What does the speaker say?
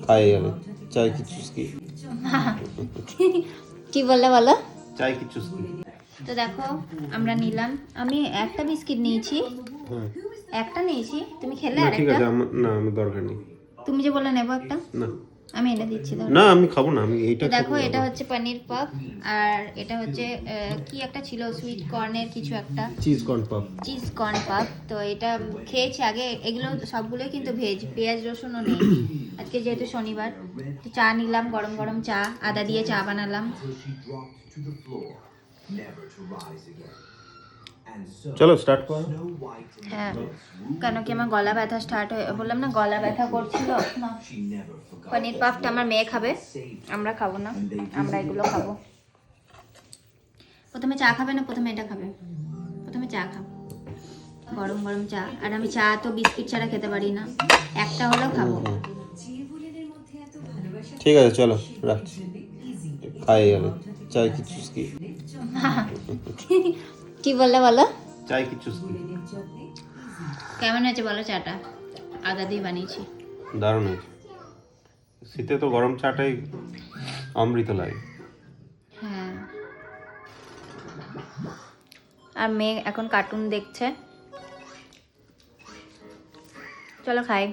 খাই যাবে চাই কি চুস্কি কি বললে বলো? চাই কি চুস্কি। তো দেখো আমরা নিলাম, আমি একটা বিস্কিট নিয়েছি, হ্যাঁ একটা নিয়েছি, তুমি খেলে না আর ঠিক একটা? আছে না আমার দরকার নেই। তুমি যে বললে নেবো একটা, না আমি এনে দিচ্ছি ধরো। না আমি খাবো না, আমি এইটা তো দেখো খাবো। এটা হচ্ছে পনির পাফ, আর এটা হচ্ছে কি একটা ছিল সুইট কর্নের কিছু একটা, cheese corn puff. Cheese corn puff. তো এটা খেয়েছি আগে, এগুলো সবগুলোই কিন্তু ভেজ, পেঁয়াজ রসুনও নেই আজকে যেহেতু শনিবার। তো চা নিলাম, গরম গরম চা, আদা দিয়ে চা বানালাম। চলো স্টার্ট করো। হ্যাঁ, কেন কি আমার গলা ব্যথা স্টার্ট হয়ে, বললাম না গলা ব্যথা করছিল না। পনির পাফটা আমার মেয়ে খাবে, আমরা খাবো না, আমরা এগুলো খাবো। প্রথমে চা খাবে না প্রথমে এটা খাবে? প্রথমে চা খাও, গরম গরম চা। আর আমি চা তো বিস্কিট ছাড়া খেতে পারি না, একটা হলেও খাবো। ঠিক আছে চলো রাখছি, খাই যাবে চাই কি চুস্কি। কি বললে বলো? চাই কি চুস্কি। কেমন হয়েছে বলো চাটা? আদা দিয়ে বানিয়েছি। দারুণ হয়েছে, শীতে তো গরম চাটাই অমৃত লাগে। হ্যাঁ, আর মেয়ে এখন কার্টুন দেখছে, চলো খাই।